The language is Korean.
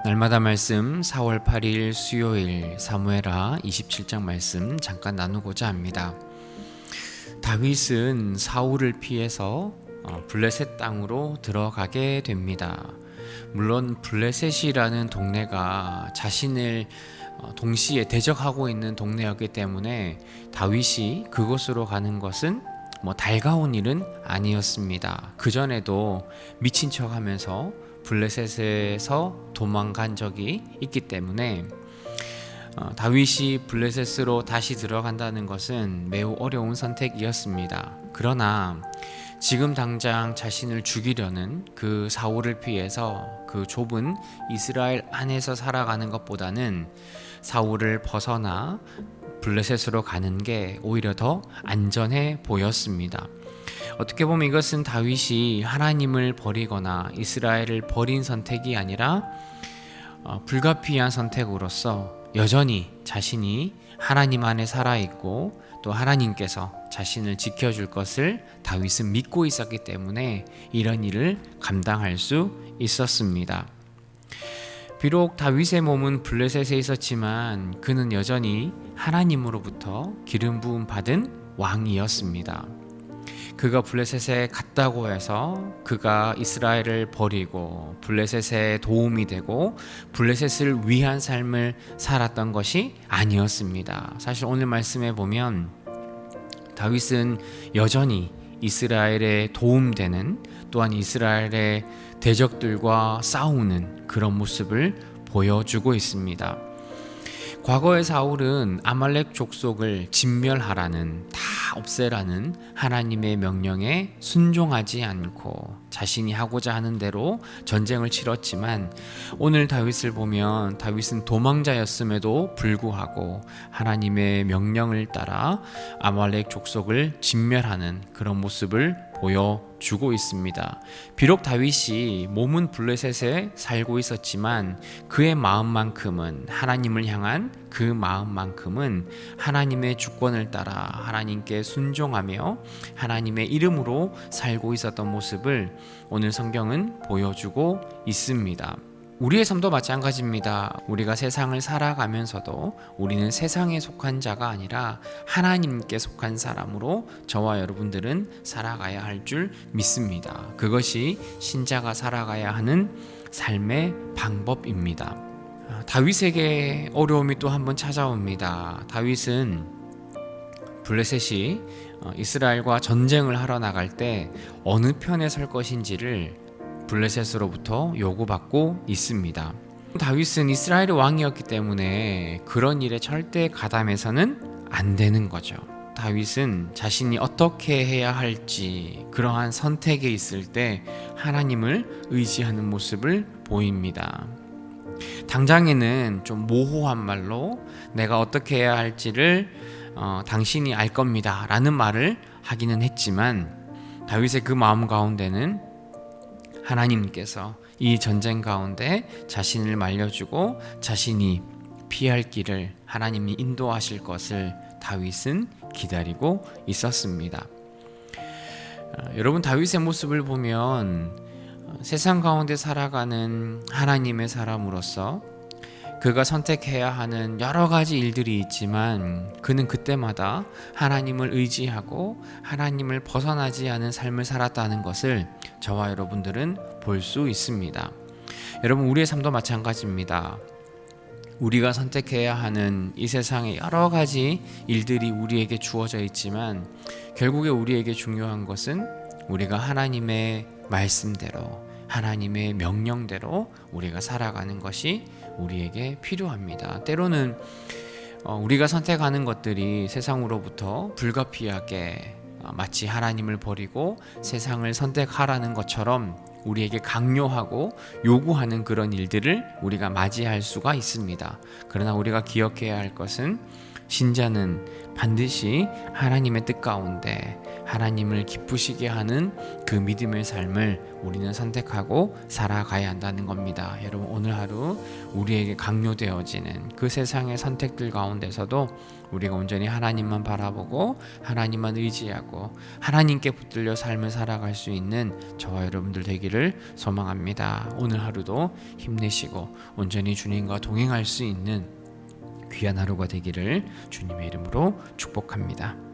날마다 말씀 4월 8일 수요일 사무엘하 27장 말씀 잠깐 나누고자 합니다. 다윗은 사울을 피해서 블레셋 땅으로 들어가게 됩니다. 물론 블레셋이라는 동네가 자신을 동시에 대적하고 있는 동네였기 때문에 다윗이 그곳으로 가는 것은 달가운 일은 아니었습니다. 그전에도 미친 척하면서 블레셋에서 도망간 적이 있기 때문에 다윗이 블레셋으로 다시 들어간다는 것은 매우 어려운 선택이었습니다. 그러나 지금 당장 자신을 죽이려는 그 사울을 피해서 그 좁은 이스라엘 안에서 살아가는 것보다는 사울을 벗어나 블레셋으로 가는 게 오히려 더 안전해 보였습니다. 어떻게 보면 이것은 다윗이 하나님을 버리거나 이스라엘을 버린 선택이 아니라 불가피한 선택으로서 여전히 자신이 하나님 안에 살아있고 또 하나님께서 자신을 지켜줄 것을 다윗은 믿고 있었기 때문에 이런 일을 감당할 수 있었습니다. 비록 다윗의 몸은 블레셋에 있었지만 그는 여전히 하나님으로부터 기름 부음 받은 왕이었습니다. 그가 블레셋에 갔다고 해서 그가 이스라엘을 버리고 블레셋에 도움이 되고 블레셋을 위한 삶을 살았던 것이 아니었습니다. 사실 오늘 말씀에 보면 다윗은 여전히 이스라엘에 도움되는, 또한 이스라엘의 대적들과 싸우는 그런 모습을 보여주고 있습니다. 과거의 사울은 아말렉 족속을 진멸하라는, 다 없애라는 하나님의 명령에 순종하지 않고 자신이 하고자 하는 대로 전쟁을 치렀지만, 오늘 다윗을 보면 다윗은 도망자였음에도 불구하고 하나님의 명령을 따라 아말렉 족속을 진멸하는 그런 모습을 보여주고 있습니다. 비록 다윗이 몸은 블레셋에 살고 있었지만 그의 마음만큼은, 하나님을 향한 그 마음만큼은 하나님의 주권을 따라 하나님께 순종하며 하나님의 이름으로 살고 있었던 모습을 오늘 성경은 보여주고 있습니다. 우리의 삶도 마찬가지입니다. 우리가 세상을 살아가면서도 우리는 세상에 속한 자가 아니라 하나님께 속한 사람으로 저와 여러분들은 살아가야 할 줄 믿습니다. 그것이 신자가 살아가야 하는 삶의 방법입니다. 다윗에게 어려움이 또 한번 찾아옵니다. 다윗은 블레셋이 이스라엘과 전쟁을 하러 나갈 때 어느 편에 설 것인지를 블레셋으로부터 요구받고 있습니다. 다윗은 이스라엘의 왕이었기 때문에 그런 일에 절대 가담해서는 안 되는 거죠. 다윗은 자신이 어떻게 해야 할지 그러한 선택에 있을 때 하나님을 의지하는 모습을 보입니다. 당장에는 좀 모호한 말로 내가 어떻게 해야 할지를 당신이 알 겁니다 라는 말을 하기는 했지만, 다윗의 그 마음 가운데는 하나님께서 이 전쟁 가운데 자신을 말려주고 자신이 피할 길을 하나님이 인도하실 것을 다윗은 기다리고 있었습니다. 여러분, 다윗의 모습을 보면 세상 가운데 살아가는 하나님의 사람으로서 그가 선택해야 하는 여러 가지 일들이 있지만 그는 그때마다 하나님을 의지하고 하나님을 벗어나지 않은 삶을 살았다는 것을 저와 여러분들은 볼 수 있습니다. 여러분, 우리의 삶도 마찬가지입니다. 우리가 선택해야 하는 이 세상의 여러 가지 일들이 우리에게 주어져 있지만 결국에 우리에게 중요한 것은 우리가 하나님의 말씀대로, 하나님의 명령대로 우리가 살아가는 것이 우리에게 필요합니다. 때로는 우리가 선택하는 것들이 세상으로부터 불가피하게 마치 하나님을 버리고 세상을 선택하라는 것처럼 우리에게 강요하고 요구하는 그런 일들을 우리가 맞이할 수가 있습니다. 그러나 우리가 기억해야 할 것은 신자는 반드시 하나님의 뜻 가운데 하나님을 기쁘시게 하는 그 믿음의 삶을 우리는 선택하고 살아가야 한다는 겁니다. 여러분, 오늘 하루 우리에게 강요되어지는 그 세상의 선택들 가운데서도 우리가 온전히 하나님만 바라보고 하나님만 의지하고 하나님께 붙들려 삶을 살아갈 수 있는 저와 여러분들 되기를 소망합니다. 오늘 하루도 힘내시고 온전히 주님과 동행할 수 있는 귀한 하루가 되기를 주님의 이름으로 축복합니다.